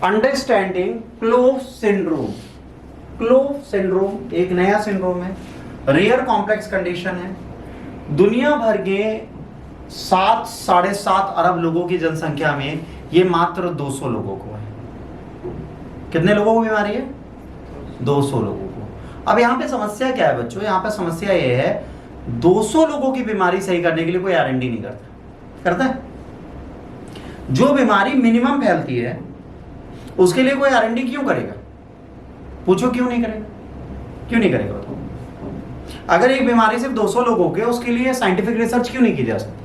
Understanding clove syndrome. Clove syndrome एक नया syndrome है, रेयर कॉम्प्लेक्स कंडीशन है। दुनिया भर के 7-7.5 अरब लोगों की जनसंख्या में ये मात्र 200 लोगों को है। कितने लोगों को बीमारी है? 200 लोगों को। अब यहाँ पे समस्या क्या है बच्चों? यहाँ पे समस्या ये है 200 लोगों की बीमारी सही करने के लिए कोई आरएनडी नहीं करता है? जो बीमारी मिनिमम फैलती है उसके लिए कोई आरएनडी क्यों करेगा? पूछो क्यों नहीं करेगा? क्यों नहीं करेगा बताओ? अगर एक बीमारी सिर्फ 200 लोगों के, उसके लिए साइंटिफिक रिसर्च क्यों नहीं की जा सकती?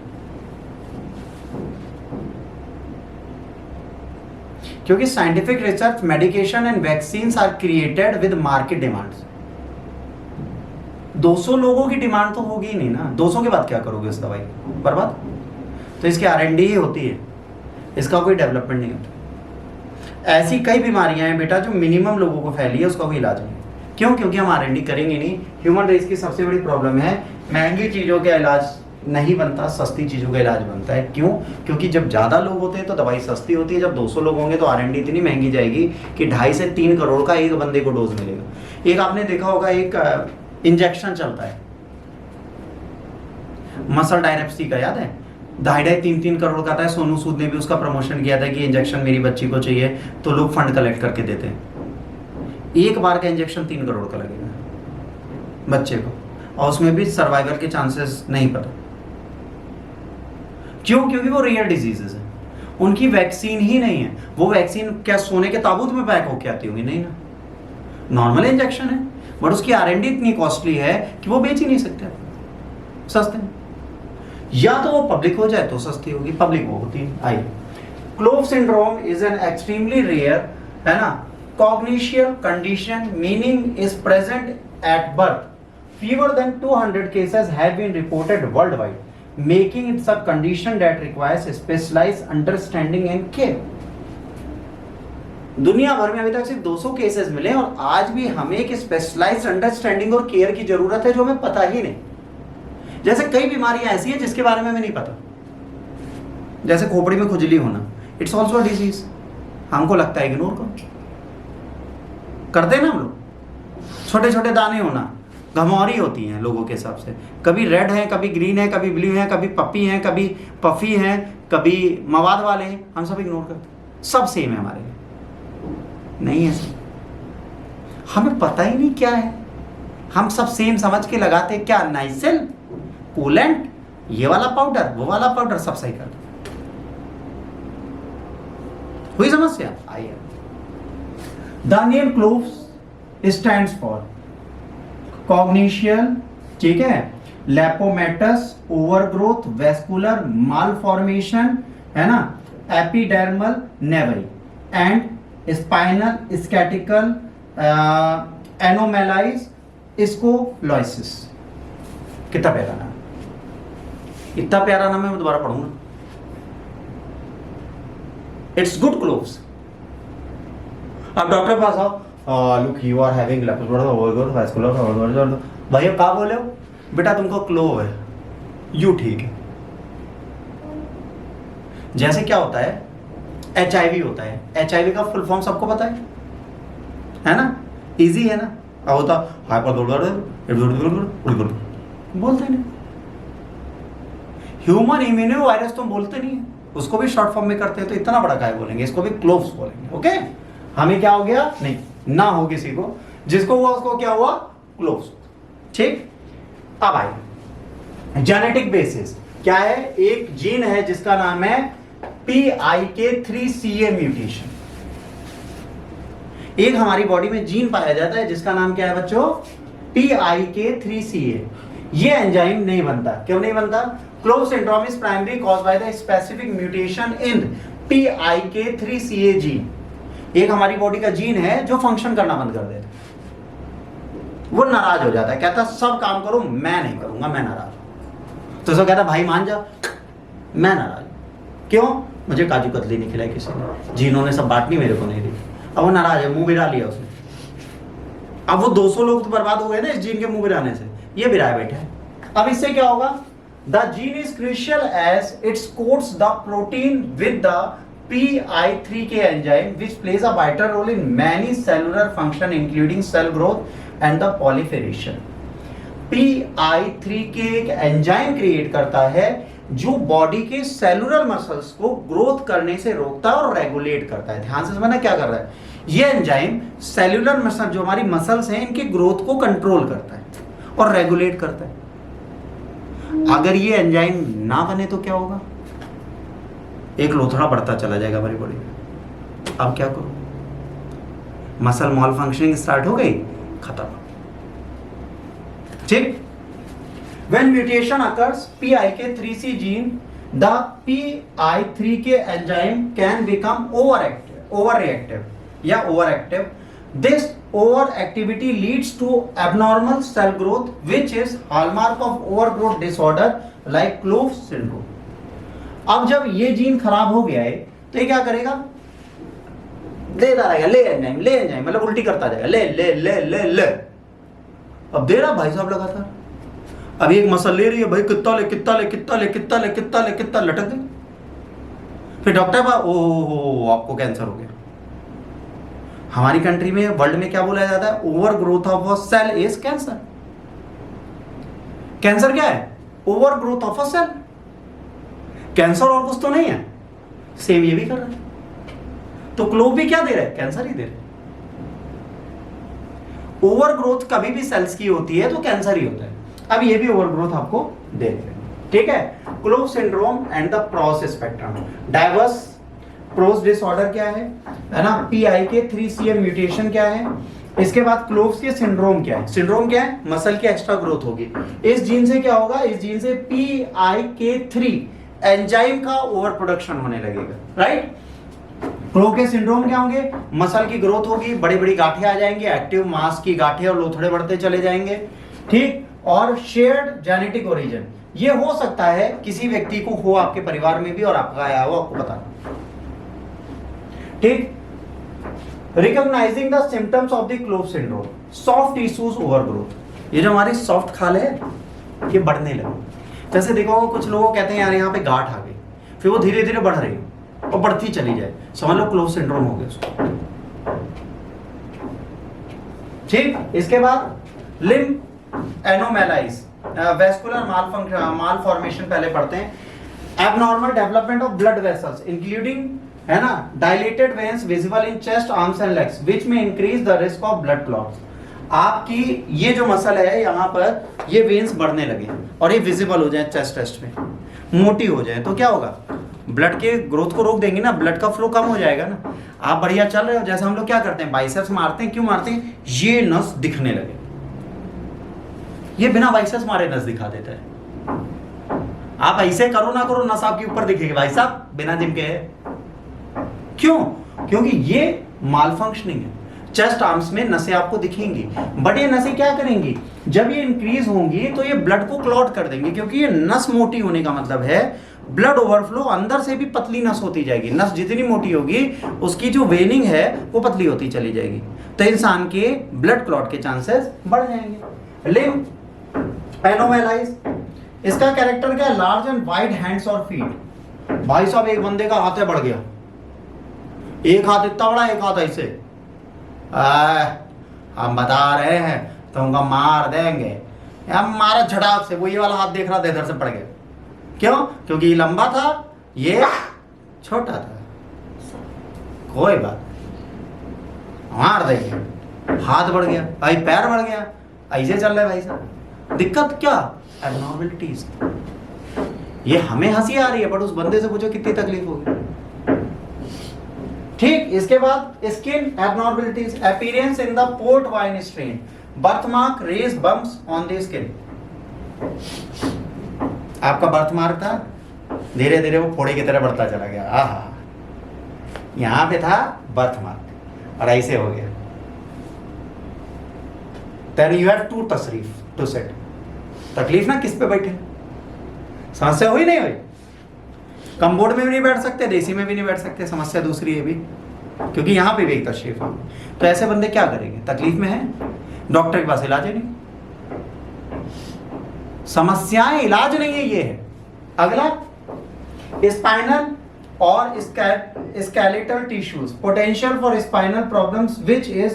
क्योंकि scientific research, medication and vaccines are created with market demands. 200 लोगों की डिमांड तो होगी ही नहीं ना। 200 के बाद क्या करोगे उस दवाई? बर्बाद। तो इसकी आरएनडी ही होती है, इसका कोई डेवलपमेंट नहीं होता। ऐसी कई बीमारियां हैं बेटा जो मिनिमम लोगों को फैली है, उसका कोई इलाज नहीं। क्यों? क्योंकि हम आरएनडी करेंगे नहीं। ह्यूमन रेस की सबसे बड़ी प्रॉब्लम है महंगी चीजों का इलाज नहीं बनता, सस्ती चीजों का इलाज बनता है। क्यों? क्योंकि जब ज्यादा लोग होते हैं तो दवाई सस्ती होती है। जब 200 लोग होंगे तो आरएनडी इतनी महंगी जाएगी कि 2.5 से 3 करोड़ का एक बंदे को डोज मिलेगा। एक आपने देखा होगा, एक इंजेक्शन चलता है मसल डायरेप्सी का, याद है? 2.5-3 करोड़ का था। सोनू सूद ने भी उसका प्रमोशन किया था कि इंजेक्शन मेरी बच्ची को चाहिए, तो लोग फंड कलेक्ट करके देते हैं। एक बार का इंजेक्शन 3 करोड़ का लगेगा बच्चे को, और उसमें भी सर्वाइवल के चांसेस नहीं पता। क्यों? क्योंकि वो रेयर डिजीजेस है, उनकी वैक्सीन ही नहीं है। वो वैक्सीन क्या सोने के ताबूत में पैक होके आती होगी? नहीं ना, नॉर्मल इंजेक्शन है, बट उसकी आरएनडी इतनी कॉस्टली है कि वो बेच ही नहीं सकते सस्ते में। या तो वो पब्लिक हो जाए तो सस्ती होगी, पब्लिक वो होती है। I clove syndrome is an extremely rare, है ना, congenital condition, meaning is present at birth. Fewer than 200 cases have been reported worldwide, making it a condition that requires specialized understanding and care. दुनिया भर में अभी तक सिर्फ 200 cases मिले और आज भी हमें एक स्पेशलाइज्ड अंडरस्टैंडिंग और केयर की जरूरत है जो हमें पता ही नहीं। जैसे कई बीमारियां ऐसी हैं जिसके बारे में हमें नहीं पता, जैसे खोपड़ी में खुजली होना, इट्स ऑल्सो अ डिजीज। हमको लगता है इग्नोर करते हैं ना हम लोग। छोटे छोटे दाने होना, घमौरी होती हैं लोगों के हिसाब से, कभी रेड है, कभी ग्रीन है, कभी ब्लू है, कभी पपी है, कभी पफी है, कभी मवाद वाले हैं, हम सब इग्नोर करते हैं। सब सेम है हमारे लिए, नहीं है सर, हमें पता ही नहीं क्या है। हम सब सेम समझ के लगाते क्या, नाइसिल, कूलेंट, ये वाला पाउडर, वो वाला पाउडर, सब सही कर दो। हुई समस्या? आइए, the name cloves stands for congenital, ठीक है, लेपोमेटस, ओवरग्रोथ, वेस्कुलर मालफॉर्मेशन, है ना, epidermal nevi and spinal skeletal anomalies scoliosis. कितना प्यारा नाम, इतना प्यारा नाम है, मैं दोबारा पढ़ूंगा। It's good cloves. अब डॉक्टर पास आओ, look you are having vascular, भैया क्या बोले हो? बेटा तुमको क्लोव है, यू ठीक है। जैसे क्या होता है, HIV होता है, HIV का फुल फॉर्म सबको पता है ना, इजी है ना। अब होता बोलते नहीं। ह्यूमन इम्यूनो वायरस तो बोलते नहीं है, उसको भी शॉर्ट फॉर्म में करते हैं, तो इतना बड़ा काय बोलेंगे, इसको भी क्लोव्स बोलेंगे। ओके, हमें क्या हो गया? नहीं ना हो किसी को, जिसको हुआ उसको क्या हुआ? क्लोव्स। ठीक, अब आइए जेनेटिक बेसिस क्या है। एक जीन है जिसका नाम है PIK3CA म्यूटेशन। एक हमारी बॉडी में जीन पाया जाता है जिसका नाम क्या है बच्चों? PIK3CA। ये एंजाइम नहीं बनता। क्यों नहीं बनता? Clove syndrome is primary caused by the specific mutation in PIK3CA gene. एक हमारी बॉडी का जीन है जो फंक्शन करना बंद कर देता है, वो नाराज हो जाता है, कहता सब काम करो, मैं नहीं करूंगा, मैं नाराज हूं। तो सब कहता भाई मान जा, मैं नाराज हूं। क्यों? मुझे काजू कतली नहीं खिलाई किसी ने, जीनों ने सब बांटनी मेरे को नहीं दी। अब वो नाराज है, मुंह बिरा लिया उसने। अब वो 200 लोग तो बर्बाद हो गए ना इस जीन के मुंह बिराने से, ये बिराए बैठे हैं। अब इससे क्या होगा? The gene is crucial as it's codes the protein with the PI3 K enzyme which plays a vital role in many cellular function including cell growth and the proliferation. PI3 K एक enzyme create करता है जो body के cellular muscles को growth करने से रोकता है और रेगुलेट करता है। ध्यान से समझना क्या कर रहा है ये एंजाइम, सेलुलर मसल जो हमारी मसल्स हैं इनके ग्रोथ को कंट्रोल करता है और रेगुलेट करता है। अगर ये एंजाइम ना बने तो क्या होगा, एक लोथड़ा बढ़ता चला जाएगा हमारी बॉडी में। अब क्या करो, मसल मॉल फंक्शनिंग स्टार्ट हो गई, खत्म। ठीक, when mutation occurs PIK3C gene, the PI3 K enzyme can become overreactive या overactive. This overactivity leads to abnormal cell growth, which is hallmark of overgrowth disorder like Clove syndrome. अब जब ये gene खराब हो गया है तो ये क्या करेगा, देता रहेगा, ले एंजाइम मतलब उल्टी करता जाएगा, ले ले ले ले ले। अब दे रहा भाई साहब लगातार, अब एक मसल ले रही है भाई, कितना ले कितना ले कितना ले कितना ले कितना ले कितना, लटक गई। फिर डॉक्टर बा ओ आपको कैंसर हो गया। हमारी कंट्री में, वर्ल्ड में क्या बोला जाता है, over growth of a cell is cancer. Cancer क्या है, over growth of a cell. Cancer और कुछ तो नहीं है, सेम ये भी कर रहा है। तो क्लोव भी क्या दे रहा है, कैंसर ही दे रहा है। ओवर ग्रोथ कभी भी सेल्स की होती है तो कैंसर ही होता है। अब ये भी ओवर ग्रोथ आपको दे रहे हैं, ठीक है। Clove syndrome and the pros spectrum. Diverse pros disorder क्या है ना, PIK3CM म्यूटेशन क्या है, इसके बाद क्लोव्स के सिंड्रोम क्या है। सिंड्रोम क्या है, मसल की एक्स्ट्रा ग्रोथ होगी। इस जीन से क्या होगा, इस जीन से PIK3 एंजाइम का ओवर प्रोडक्शन होने लगेगा, राइट। क्लोव के सिंड्रोम क्या होंगे, मसल की ग्रोथ होगी, बड़ी बड़ी गांठें आ जाएंगी, एक्टिव मास की गांठें और लोथड़े बढ़ते चले जाएंगे, ठीक। और शेयर्ड जेनेटिक ओरिजिन, ये हो सकता है किसी व्यक्ति को हो आपके परिवार में भी और आपका आया हो, आपको पता, ठीक। Recognising the symptoms of the clove syndrome, soft tissues overgrowth. ये जो हमारी सॉफ्ट खाल है ये बढ़ने लगी। जैसे देखो कुछ लोग कहते हैं यार यहाँ पे गांठ आ गई, फिर वो धीरे धीरे बढ़ रही है और बढ़ती चली जाए, समझ लो क्लोव सिंड्रोम हो गया उसको, ठीक। इसके बाद लिम्ब एनोमैलाइज, वेस्कुलर मालफॉर्मेशन पहले पढ़ते हैं। Abnormal development of blood vessels including, है ना, dilated veins visible in chest, arms and legs which में increase the risk of blood clots. आपकी ये जो मसल है यहाँ पर, ये वेन्स बढ़ने लगे और ये विजिबल हो जाए चेस्ट टेस्ट में, मोटी हो जाए तो क्या होगा, ब्लड के ग्रोथ को रोक देंगे ना, ब्लड का फ्लो कम हो जाएगा ना। आप बढ़िया चल रहे हो, जैसे हम लोग क्या करते हैं, बाइसेप्स मारते हैं, क्यों मारते हैं, ये नस दिखने लगे, ये बिना बाइसेप्स मारे नस दिखा देता है। आप ऐसे करो ना करो, नस आपके ऊपर दिखेगी भाई साहब, बिना जिम के है। क्यों, क्योंकि ये माल फंक्शनिंग है। चेस्ट आर्म्स में नसें आपको दिखेंगी, बट ये नसें क्या करेंगी, जब ये इंक्रीज होंगी तो ये ब्लड को क्लॉट कर देंगे, क्योंकि ये नस मोटी होने का मतलब है ब्लड ओवरफ्लो, अंदर से भी पतली नस होती जाएगी। नस जितनी मोटी होगी उसकी जो वेनिंग है वो पतली होती चली जाएगी, तो इंसान के ब्लड क्लॉट के चांसेस बढ़ जाएंगे। लिम्ब एनोमैलाइज, इसका कैरेक्टर क्या है, लार्ज एंड वाइड हैंड्स और फीट। भाई साहब एक बंदे का हाथ है बढ़ गया, एक हाथ इतना बड़ा, एक हाथ ऐसे, हम बता रहे हैं तुमको मार देंगे, मारा झटाक से, वो ये वाला हाथ देख रहा था इधर से पड़ गया। क्यों, क्योंकि ये लंबा था, ये छोटा था, कोई बात, मार देंगे। हाथ बढ़ गया, भाई पैर बढ़ गया, ऐसे चल रहे भाई साहब। दिक्कत क्या, एबनॉर्मलिटीज। ये हमें हंसी आ रही है, बट उस बंदे से पूछो कितनी तकलीफ होगी, ठीक। इसके बाद skin abnormalities, appearance in the port wine strain, birthmark, raised bumps on the skin. आपका बर्थमार्क था, धीरे धीरे वो फोड़े की तरह बढ़ता चला गया, आहा, यहां पे था बर्थमार्क और ऐसे हो गया। देन यू हैव टू तशरीफ टू सेट। तकलीफ ना किस पे बैठे, समस्या हुई नहीं हुई, कम बोर्ड में भी नहीं बैठ सकते, देसी में भी नहीं बैठ सकते, समस्या दूसरी है भी, क्योंकि यहां पे भी एक तशरीफ है। तो ऐसे बंदे क्या करेंगे, तकलीफ में है, डॉक्टर के पास इलाज नहीं, समस्याएं इलाज नहीं है, ये है। अगला स्पाइनल और skeletal tissues, potential for spinal problems which is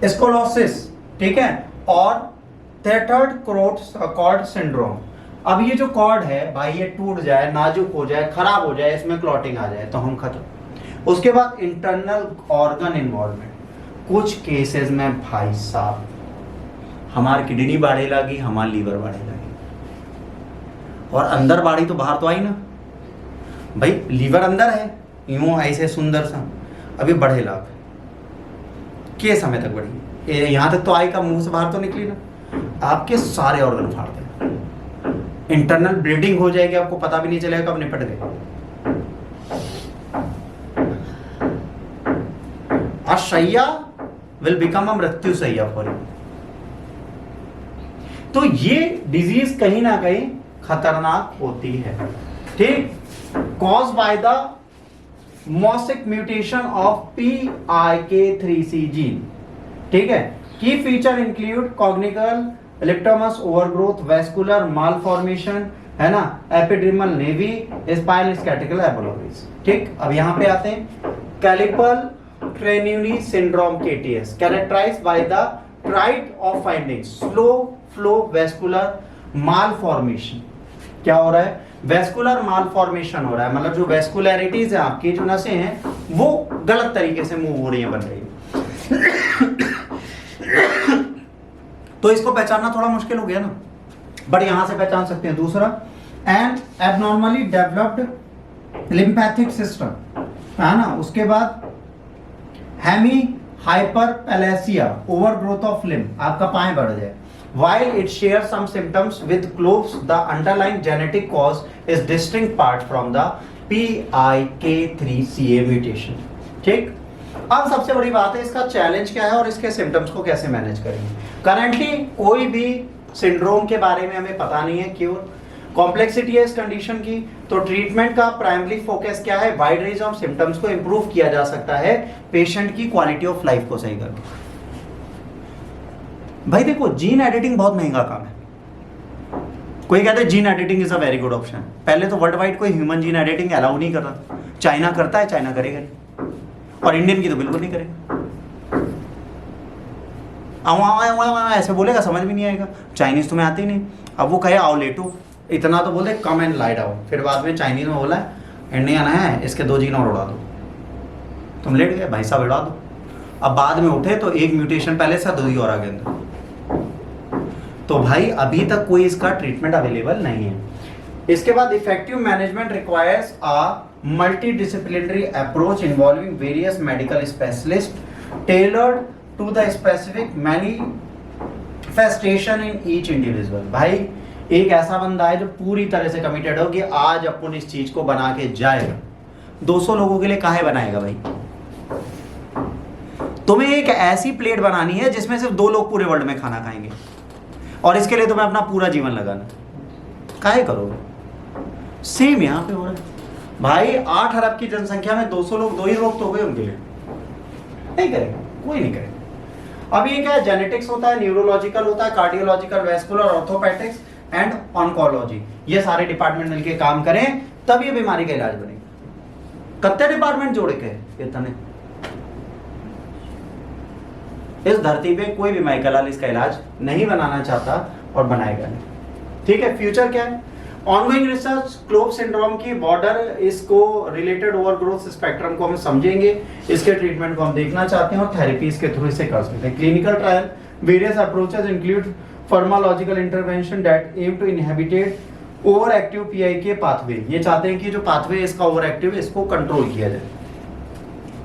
scoliosis, ठीक है, और tethered cord syndrome। अब ये जो कॉर्ड है भाई, ये टूट जाए, नाजुक हो जाए, खराब हो जाए, इसमें क्लॉटिंग आ जाए तो हम खत्म। उसके बाद इंटरनल ऑर्गन इन्वॉल्वमेंट, कुछ केसेस में भाई साहब हमारी किडनी बाढ़े लगी, हमारी लीवर बाढ़े लगी, और अंदर बाढ़ी तो बाहर तो आई ना भाई, लीवर अंदर है यूं ऐसे सुंदर सा, अभी बढ़े लाग के समय तक बढ़ी, यहां तक तो आई का मुंह से बाहर तो निकली ना, आपके सारे ऑर्गन फाड़ दे, इंटरनल ब्लीडिंग हो जाएगी, आपको पता भी नहीं चलेगा कब निपट गए। अशैया विल बिकम अ मृत्यु शैया फॉर यू। तो ये डिजीज कहीं ना कहीं खतरनाक होती है, ठीक, caused by the mosaic mutation of PIK3C gene, ठीक है। की फीचर इंक्लूड कॉग्निकल इलेक्ट्रोमस ओवरग्रोथ, वेस्कुलर मालफॉर्मेशन, है ना, एपिड्रिमल नेवी, स्पाइनल स्कैटिकल एपोलोजीज, ठीक। अब यहां पे आते हैं, Klippel Trenaunay syndrome KTS characterized by the triad of finding slow flow vascular malformation. क्या हो रहा है, वेस्कुलर मालफॉर्मेशन हो रहा है, मतलब जो वेस्कुलरिटीज है आपकी, जो नसें हैं वो गलत तरीके से मूव हो रही है, बन रही है। तो इसको पहचानना थोड़ा मुश्किल हो गया ना, बट यहां से पहचान सकते हैं। दूसरा, एंड एबनॉर्मली डेवलप्ड लिम्फैथिक सिस्टम, है ना। उसके बाद हेमी हाइपरपेलेसिया, ओवरग्रोथ ऑफ लिम्फ, आपका पाए बढ़ जाए। While it shares some symptoms with CLOVES, the underlying genetic cause is distinct apart from the PIK3CA mutation, ठीक। अब सबसे बड़ी बात है, इसका चैलेंज क्या है और इसके सिम्टम्स को कैसे मैनेज करेंगे। करंटली कोई भी सिंड्रोम के बारे में हमें पता नहीं है, क्योर कॉम्प्लेक्सिटी है इस कंडीशन की, तो ट्रीटमेंट का प्राइमरी फोकस क्या है, वाइड रेंज ऑफ सिम्टम्स को इंप्रूव किया जा सकता है, पेशेंट की क्वालिटी ऑफ लाइफ को सही करके। भाई देखो, जीन एडिटिंग बहुत महंगा काम है। कोई कहते हैं gene editing is a very good option, पहले तो वर्ल्ड वाइड कोई ह्यूमन जीन एडिटिंग अलाउ नहीं कर रहा, चाइना करता है, चाइना करेगा नहीं, और इंडियन की तो बिल्कुल नहीं करेगा। ऐसे बोलेगा समझ भी नहीं आएगा, चाइनीज तुम्हें आती नहीं। अब वो कहे आओ लेटो, इतना तो बोलते कम एंड लाई डाउन, फिर बाद में चाइनीज में बोला इंडियन है, इसके 2 जीन और उड़ा दो, तुम लेट गए भाई साहब, उड़ा दो। अब बाद में उठे तो एक म्यूटेशन पहले से 2 ही और आगे अंदर, तो भाई अभी तक कोई इसका ट्रीटमेंट अवेलेबल नहीं है। इसके बाद effective management requires a multidisciplinary approach involving various medical specialist tailored to the specific manifestation in each individual. भाई एक ऐसा बंदा है जो पूरी तरह से कमिटेड हो कि आज अपन इस चीज को बना के जाएगा। 200 लोगों के लिए काहे बनाएगा भाई? तुम्हें एक ऐसी प्लेट बनानी है जिसमें सिर्फ 2 लोग पूरे वर्ल्ड में खाना खाएंगे, और इसके लिए तुम्हें अपना पूरा जीवन लगाना, काहे करोगे? सेम यहां पे हो रहा है भाई। 8 अरब की जनसंख्या में 200 लोग, 2 ही लोग तो हो गए उनके लिए, नहीं करेगा, कोई नहीं करेगा। अब ये क्या है, जेनेटिक्स होता है, न्यूरोलॉजिकल होता है, cardiological, vascular, orthopaedics and oncology, ये सारे डिपार्टमेंट मिलकर काम करें तब ये बीमारी का इलाज बनेगा। कितने डिपार्टमेंट जोड़े के इतने, इस धरती पे कोई भी माइकलाल इसका इलाज नहीं बनाना चाहता और बनाएगा नहीं, ठीक है। फ्यूचर क्या है, ऑनगोइंग रिसर्च क्लोव सिंड्रोम की बॉर्डर, इसको रिलेटेड ओवरग्रोथ स्पेक्ट्रम को हम समझेंगे, इसके ट्रीटमेंट को हम देखना चाहते हैं और थेरेपीज के थ्रू इसे कर सकते हैं। Clinical trial various approaches include pharmacological intervention that aim to inhibit over active PIK pathway, ये चाहते हैं कि जो पाथवे इसका ओवर एक्टिव है इसको कंट्रोल किया जाए।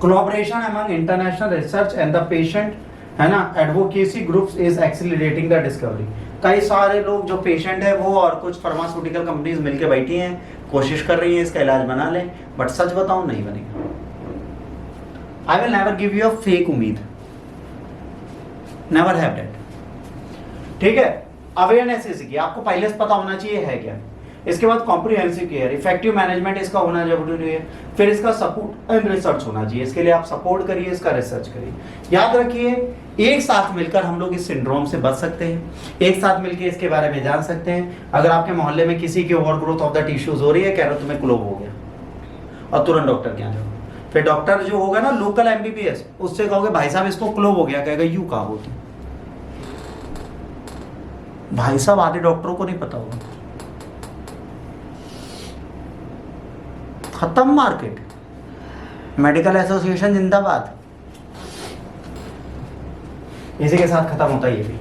Collaboration among international research and the patient, है ना, advocacy groups is accelerating the discovery. कई सारे लोग जो पेशेंट है वो और कुछ फार्मास्यूटिकल कंपनीज मिलकर बैठी हैं, कोशिश कर रही हैं इसका इलाज बना लें, बट सच बताऊं नहीं बनेगा। I will never give you a fake उम्मीद, नेवर हैव दैट, ठीक है। अवेयरनेस इसकी आपको पहले से पता होना चाहिए है क्या। इसके बाद कॉम्प्रिहेंसिव केयर, इफेक्टिव मैनेजमेंट इसका होना जरूरी है, फिर इसका सपोर्ट एंड रिसर्च होना चाहिए। इसके लिए आप सपोर्ट करिए, इसका रिसर्च करिए। याद रखिए, एक साथ मिलकर हम लोग इस सिंड्रोम से बच सकते हैं, एक साथ मिलकर इसके बारे में जान सकते हैं। अगर आपके मोहल्ले में किसी की ओवरग्रोथ ऑफ द टिश्यूज हो रही है, कह रहे हो तुम्हें क्लोव हो गया, और तुरंत डॉक्टर के यहाँ जाओ। फिर डॉक्टर जो होगा ना लोकल एमबीबीएस, उससे कहोगे भाई साहब इसको क्लोव हो गया, कहेगा यूं कहा होती। भाई साहब आधे डॉक्टरों को नहीं पता होगा। खत्म मार्केट। मेडिकल एसोसिएशन जिंदाबाद। इसी के साथ खत्म होता है ये भी।